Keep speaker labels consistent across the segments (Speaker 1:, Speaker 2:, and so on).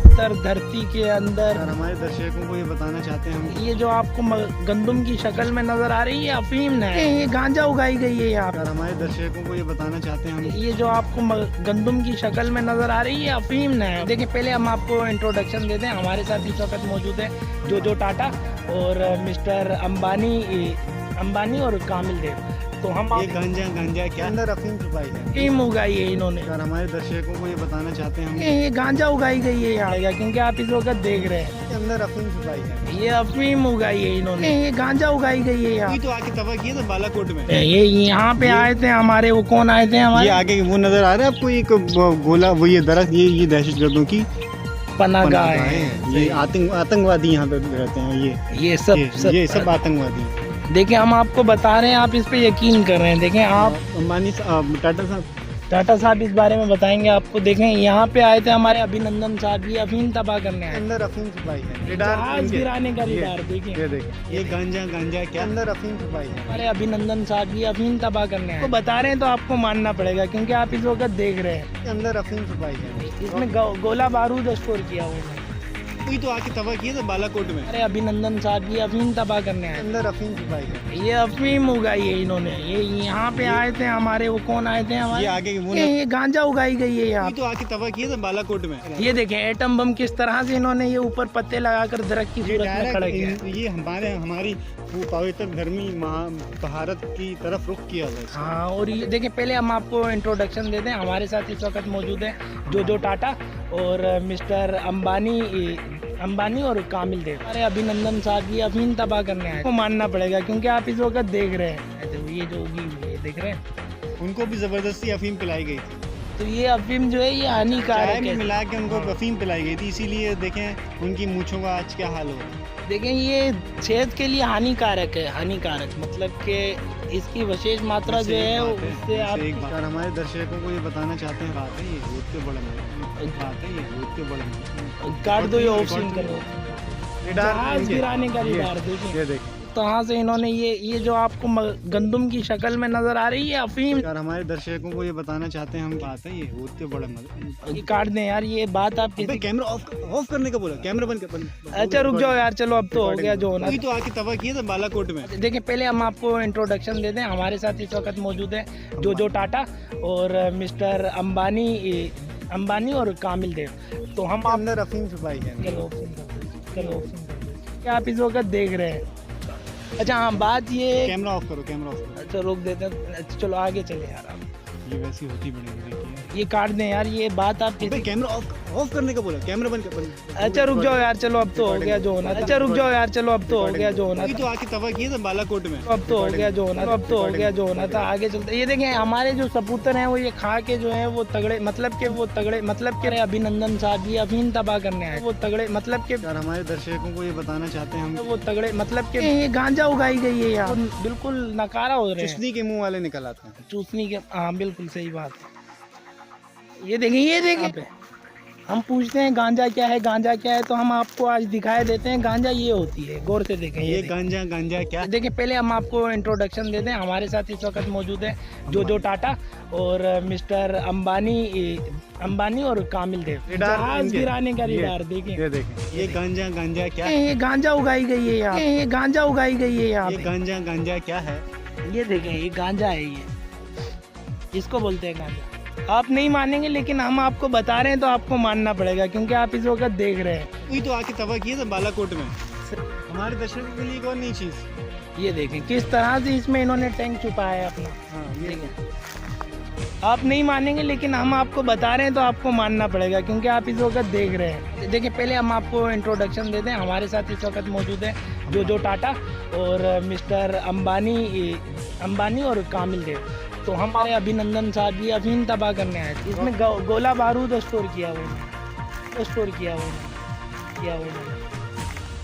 Speaker 1: पवित्र धरती के अंदर
Speaker 2: सर हमारे दर्शकों को ये बताना चाहते हैं हम,
Speaker 1: ये जो आपको गंदम की शक्ल में नजर आ रही है अफीम है, ये गांजा उगाई गई है यहाँ
Speaker 2: सर हमारे दर्शकों को ये बताना चाहते हैं हम,
Speaker 1: पे। ये जो आपको गंदम की शक्ल में नजर आ रही है अफीम है। देखिए पहले हम आपको इंट्रोडक्शन देते हैं। हमारे साथ इस वक्त मौजूद है जो टाटा और मिस्टर अंबानी और कामिल देव। तो हम
Speaker 2: ये गांजा क्या अंदर अफीम छुपाई है।
Speaker 1: अफीम उगाई है इन्होंने।
Speaker 2: सर हमारे दर्शकों को ये बताना चाहते हैं हम,
Speaker 1: ये गांजा उगाई गई है यहाँ पे, क्योंकि आप इस वक्त देख रहे हैं
Speaker 2: ये अंदर अफीम छुपाई है।
Speaker 1: ये अफीम उगाई है इन्होंने। ये गांजा उगाई गई है यहाँ
Speaker 2: ये तो आके तबाह किया था बालाकोट में।
Speaker 1: ये यहाँ पे आए थे हमारे, वो कौन आए थे
Speaker 2: ये
Speaker 1: हमारे
Speaker 2: आगे वो नजर आ रहा है आपको, एक गोला वो ये दरख्त, ये दहशतगर्दों की
Speaker 1: पनाहगाह
Speaker 2: पनाहगाह
Speaker 1: है।
Speaker 2: है। ये आतंकवादी यहाँ पे रहते हैं।
Speaker 1: ये सब
Speaker 2: आतंकवादी हैं।
Speaker 1: देखिए हम आपको बता रहे हैं, आप इस पे यकीन कर रहे हैं। देखें आप
Speaker 2: अंबानी
Speaker 1: टाटा साहब इस बारे में बताएंगे आपको। देखें यहाँ पे आए थे हमारे अभिनंदन साहब, ये अफीम तबाह करने आए।
Speaker 2: अंदर अफीम छुपाई है।
Speaker 1: जहाज गिराने का रिडार देखिए।
Speaker 2: ये देखिए, ये गांजा क्या अंदर अफीम छुपाई है।
Speaker 1: हमारे अभिनंदन साहब ये अफीम तबाह करने आए। तो बता रहे हैं तो आपको मानना पड़ेगा, क्योंकि आप इस वक्त देख रहे हैं।
Speaker 2: ये अंदर अफीम छुपाई है।
Speaker 1: इसमें गोला बारूद स्टोर किया हुआ है।
Speaker 2: कोई तो आके तबाह किया था बालाकोट में।
Speaker 1: हमारे अभिनंदन साहब ये अफीम तबाह करने आए।
Speaker 2: अंदर अफीम छुपाई है।
Speaker 1: ये अफीम उगाई है इन्होंने। ये यहाँ पे आए थे हमारे, वो कौन आए थे हमारे,
Speaker 2: ये आगे वो
Speaker 1: ये गांजा उगाई गई है यहाँ।
Speaker 2: कोई तो आके तबाह किया था बालाकोट में।
Speaker 1: ये देखें एटम बम किस तरह से इन्होंने ये ऊपर पत्ते लगाकर दरख्त की सूरत में खड़ा किया।
Speaker 2: ये हमारी वो पवित्र धर्मी भारत की तरफ रुख किया था।
Speaker 1: हाँ, और ये देखें पहले हम आपको इंट्रोडक्शन देते हैं। हमारे साथ इस वक्त मौजूद है जो टाटा और मिस्टर अंबानी और कामिल देव। अरे अभिनंदन साहब ये अफीम तबाह करने आए। को मानना पड़ेगा, क्योंकि आप इस वक्त देख रहे हैं। ये जो उगी हुई है देख रहे हैं,
Speaker 2: उनको भी जबरदस्ती अफीम पिलाई गई थी।
Speaker 1: तो ये अफीम जो है ये हानिकारक
Speaker 2: चाय में
Speaker 1: है।
Speaker 2: मिला के उनको अफीम पिलाई गई थी, इसीलिए देखें उनकी मूंछों का आज क्या हाल हो रहा है।
Speaker 1: देखें ये सेहत के लिए हानिकारक है। हानिकारक मतलब कि इसकी विशेष मात्रा जो है उससे आप
Speaker 2: सर हमारे दर्शकों को ये बताना चाहते हैं, बात है ये दूध के बड़े बात है, ये दूध के बड़े
Speaker 1: काट दो, ये ऑप्शन करो। जहाज गिराने का रिडार देखिए।
Speaker 2: ये देखिए,
Speaker 1: तो यहाँ से इन्होंने ये जो आपको गंदम की शक्ल में नजर आ रही है अफीम,
Speaker 2: सर हमारे दर्शकों को ये बताना चाहते हैं हम, बात है ये दूध के बड़े
Speaker 1: ये काट दें यार। ये बात आप किसी
Speaker 2: कैमरा ऑफ करने का बोला, कैमरा बंद कर।
Speaker 1: अच्छा रुक जाओ यार, चलो अब तो हो गया जो होना।
Speaker 2: कोई तो आके तबाह किया था बालाकोट में।
Speaker 1: देखिए पहले हम आपको इंट्रोडक्शन देते हैं। हमारे साथ इस वक्त मौजूद है जो टाटा और मिस्टर अंबानी और कामिल देव। तो हम
Speaker 2: अंदर अफीम छुपाई है।
Speaker 1: चलो क्या आप इस वक्त देख रहे हैं। अच्छा हाँ, बात ये
Speaker 2: कैमरा ऑफ करो, कैमरा ऑफ करो।
Speaker 1: अच्छा रोक देते हैं। अच्छा चलो आगे चले यार आप।
Speaker 2: ये वैसी होती बड़ी देखिए,
Speaker 1: ये काट दें यार। ये बात आप किसी
Speaker 2: कैमरा ऑफ करने का बोला, कैमरा बंद कर।
Speaker 1: अच्छा रुक जाओ यार, चलो अब तो हो गया जो होना। अच्छा रुक जाओ यार, चलो अब तो हो गया जो होना।
Speaker 2: कोई तो आके तबाह किया था बालाकोट में।
Speaker 1: अब तो हो गया जो होना। अब तो हो गया जो होना था। आगे चलते ये देखें हमारे जो सपूतर हैं वो ये खा के जो है वो तगड़े मतलब के अभिनंदन साहब ये अफीम तबाह करने आए। वो तगड़े मतलब के
Speaker 2: सर हमारे दर्शकों को ये बताना चाहते हैं हम,
Speaker 1: वो तगड़े मतलब के ये गांजा उगाई गई है यहाँ। बिल्कुल नकारा हो रहे हैं।
Speaker 2: चुस्नी के मुंह वाले निकल आते हैं।
Speaker 1: चूसनी के, हाँ बिल्कुल सही बात है। ये देखें हम पूछते हैं गांजा क्या है, गांजा क्या है, तो हम आपको आज दिखाए देते हैं गांजा ये होती है। गौर से देखें।
Speaker 2: ये गांजा क्या।
Speaker 1: देखिए पहले हम आपको इंट्रोडक्शन देते हैं। हमारे साथ इस वक्त मौजूद है जो टाटा और मिस्टर अंबानी और कामिल देव। जहाज गिराने का रिडार देखिए।
Speaker 2: ये देखिए, ये गांजा क्या।
Speaker 1: ये गांजा उगाई गई है यहाँ। ये गांजा उगाई गई है यहाँ।
Speaker 2: ये गांजा क्या है।
Speaker 1: ये देखें ये गांजा है, ये इसको बोलते हैं गांजा। आप नहीं मानेंगे, लेकिन हम आपको बता रहे हैं तो आपको मानना पड़ेगा, क्योंकि आप इस वक्त देख रहे हैं।
Speaker 2: कोई तो आके तबाह किया था बालाकोट में। हमारे दर्शकों के लिए एक और नई चीज,
Speaker 1: ये देखें किस तरह से इसमें इन्होंने टैंक छुपाया है अपना।
Speaker 2: हाँ ये
Speaker 1: आप नहीं मानेंगे, लेकिन हम आपको बता रहे हैं तो आपको मानना पड़ेगा, क्योंकि आप इस वक्त देख रहे हैं। देखिए पहले हम आपको इंट्रोडक्शन देते हैं। हमारे साथ इस वक्त मौजूद है जो टाटा और मिस्टर अंबानी और कामिल देव। तो हमारे अभिनंदन साहब ये अफीम तबाह करने आए थे। इसमें गोला बारूद स्टोर किया हुआ है।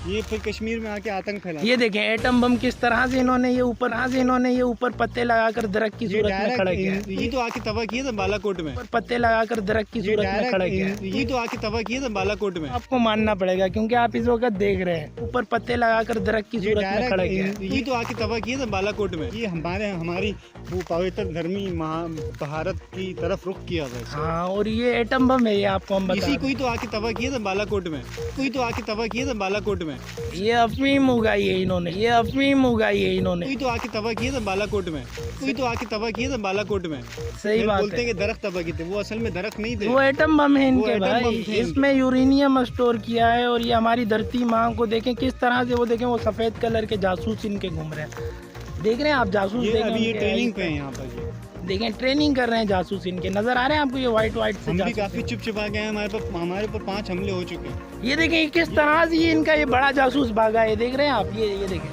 Speaker 2: ये फिर कश्मीर में आके आतंक फैला।
Speaker 1: ये देखें एटम बम किस तरह से इन्होंने ये ऊपर पत्ते लगाकर दरख्त की सूरत में खड़ा किया।
Speaker 2: ये तो आके तबाह किया था बालाकोट में।
Speaker 1: ऊपर पत्ते लगाकर दरख्त की सूरत में खड़ा किया।
Speaker 2: ये तो आके तबाह किया था बालाकोट में।
Speaker 1: आपको मानना पड़ेगा क्योंकि आप इस वक्त देख रहे हैं। ऊपर पत्ते लगाकर दरख्त की सूरत में खड़ा किया।
Speaker 2: ये तो आके तबाह किया था बालाकोट में। ये हमारी वो पवित्र धर्मी भारत की तरफ रुख किया था।
Speaker 1: हाँ, और ये एटम बम है, ये आपको हम बता
Speaker 2: इसी कोई तो आके तबाह किया था बालाकोट में। कोई तो आके तबाह किया था बालाकोट में।
Speaker 1: ये अफीम उगाई है इन्होंने,
Speaker 2: कोई तो आके तबाह किया था बालाकोट में। कोई तो आके तबाह किया था बालाकोट में।
Speaker 1: सही बात
Speaker 2: बोलते हैं कि दरख्त तबाह किए थे, वो असल में दरख्त नहीं थे,
Speaker 1: वो एटम बम है इनके
Speaker 2: एटम
Speaker 1: भाई।
Speaker 2: बम थे
Speaker 1: इसमें यूरेनियम स्टोर किया है और ये हमारी धरती माँ को देखें किस तरह से, वो देखें वो सफेद कलर के जासूस इनके घूम रहे हैं। देख रहे हैं आप जासूस?
Speaker 2: ये अभी ये ट्रेनिंग पे है यहाँ पर।
Speaker 1: देखें ट्रेनिंग कर रहे हैं जासूस इनके, नजर आ रहे हैं आपको ये वाइट से
Speaker 2: हम भी काफी चुप आ गए हैं। हमारे पर 5 हमले हो चुके हैं।
Speaker 1: ये देखें किस तरह से ये इनका ये बड़ा जासूस भागा है, देख रहे हैं आप? ये देखें,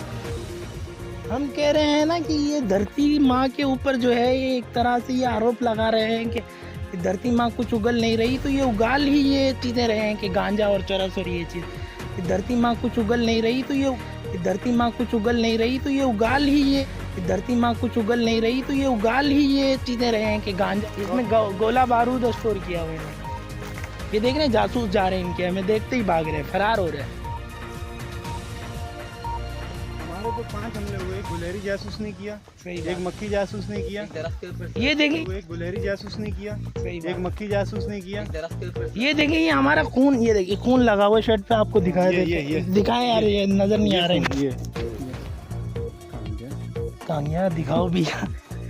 Speaker 1: हम कह रहे हैं ना कि ये धरती माँ के ऊपर जो है ये एक तरह से ये आरोप लगा रहे हैं कि धरती माँ कुछ उगल नहीं रही, तो ये उगाल ही ये चीज़ें रहे हैं कि गांजा और चरस और ये चीज़। धरती माँ कुछ उगल नहीं रही तो ये धरती माँ कुछ उगल नहीं रही तो ये उगाल ही ये धरती माँ कुछ उगल नहीं रही तो ये उगाल ही ये चीज़ें रहे हैं कि गांजा, इसमें गोला बारूद स्टोर किया हुआ है। ये देख रहे हैं जासूस जा रहे हैं इनके, हमें देखते ही भाग रहे हैं, फरार हो रहे हैं।
Speaker 2: हमारे को 5 हमले हुए। गुलेरी जासूस ने किया, एक मक्खी जासूस ने किया।
Speaker 1: ये देखें,
Speaker 2: एक गुलेरी जासूस ने किया, एक मक्खी जासूस ने किया।
Speaker 1: ये देखें, ये हमारा खून, ये देखिए खून लगा हुआ शर्ट पे, आपको दिखाया दिखाए यार, ये नजर नहीं आ रहा है। कहाँ गया? दिखाओ भी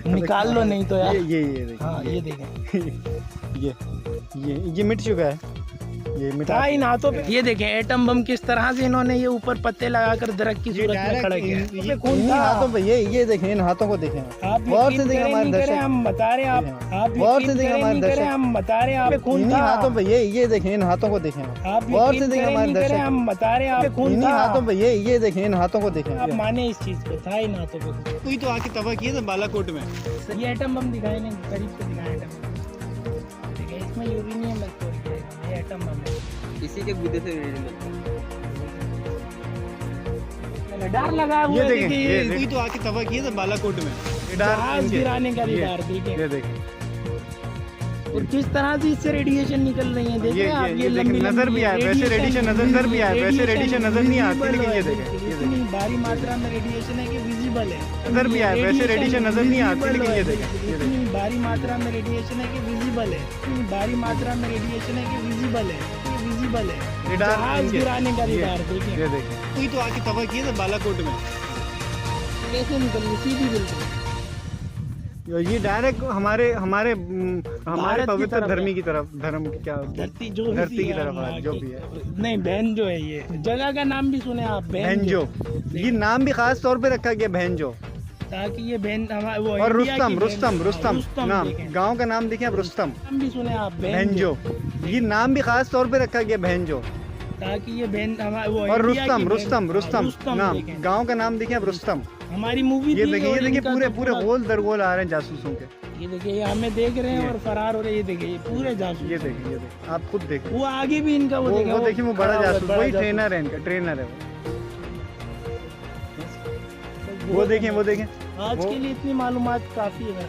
Speaker 1: निकाल लो नहीं तो यार।
Speaker 2: ये
Speaker 1: हाँ ये देखें
Speaker 2: ये मिट चुका है, ये मिटा
Speaker 1: इन हाथों पे। ये देखें एटम बम किस तरह से इन्होंने ये ऊपर पत्ते लगाकर दरख्त की सूरत में खड़ा किया।
Speaker 2: ये हाथों पे ये देखें, इन हाथों को देखें
Speaker 1: आप।
Speaker 2: गौर से देखें हमारे दर्शक,
Speaker 1: हम बता रहे हैं आप
Speaker 2: गौर से देखें हमारे दर्शक,
Speaker 1: हम बता रहे हैं आप खून
Speaker 2: इन्हीं हाथों पे ये देखें, इन हाथों को देखें आप। गौर से देखें हमारे दर्शक,
Speaker 1: हम बता रहे हैं आप खून
Speaker 2: इन्हीं हाथों पे ये देखें, इन हाथों को देखें
Speaker 1: आप। माने इस चीज को, था इन हाथों पे।
Speaker 2: कोई तो आके तबाह किया था बालाकोट में।
Speaker 1: ये एटम बम दिखाए नहीं, करीब से दिखाए एटम बम। ठीक है, इसमें यूरेनियम स्टोर किया है, ये एटम बम है।
Speaker 3: इसी के गुदे से
Speaker 1: रडार लगा हुआ है, देखिए
Speaker 2: कोई तो आके तबाह किया था बालाकोट में।
Speaker 1: जहाज गिराने का रडार, देखिए
Speaker 2: ये देखें,
Speaker 1: और किस तरह से इससे रेडिएशन निकल रही है, देख रहे हैं आप? ये लंबी
Speaker 2: नजर भी आया, वैसे रेडिएशन नजर भी आया, वैसे रेडिएशन नजर नहीं आती, लेकिन ये देखें,
Speaker 1: इतनी भारी मात्रा में रेडिएशन है कि विजिबल है।
Speaker 2: नजर भी आया, वैसे रेडिएशन नजर नहीं आती, लेकिन ये देखें,
Speaker 1: इतनी भारी मात्रा में रेडिएशन है कि विजिबल है। इतनी भारी मात्रा में रेडिएशन है कि विजिबल है, विजिबल है। जहाज गिराने का रडार, देखिए
Speaker 2: ये देखें। कोई तो आके तबाह किया था बालाकोट में।
Speaker 1: कैसे निकल रही, सीधी बिल्कुल।
Speaker 2: ये डायरेक्ट हमारे पवित्र धर्मी की तरफ, धर्म क्या
Speaker 1: धरती
Speaker 2: की तरफ है, जो भी है।
Speaker 1: नहीं बहन जो है, ये जगह का नाम भी सुने आप?
Speaker 2: बहनजो, ये नाम भी खास तौर पे रखा गया बहनजो,
Speaker 1: ताकि ये बहन वो
Speaker 2: और
Speaker 1: इंडिया की
Speaker 2: रुस्तम नाम, गांव का नाम देखें आप, रुस्तम
Speaker 1: नाम भी सुने आप?
Speaker 2: बहनजो, ये नाम भी खास तौर पे रखा गया बहनजो,
Speaker 1: ताकि ये बहन वो
Speaker 2: और
Speaker 1: रुस्तम
Speaker 2: नाम, गांव का नाम देखें आप, रुस्तम।
Speaker 1: हमारी मूवी
Speaker 2: ये देखिए पूरे गोल दर गोल आ रहे हैं जासूसों के।
Speaker 1: ये देखिए, ये हमें देख रहे हैं और फरार हो रहे हैं। ये देखिए, ये पूरे जासूस।
Speaker 2: ये देखिए आप खुद देखिए,
Speaker 1: वो आगे भी इनका वो
Speaker 2: देखिए, वो बड़ा जासूस, वही ट्रेनर है इनका, ट्रेनर है वो देखें।
Speaker 1: आज के लिए इतनी मालूमात काफी है।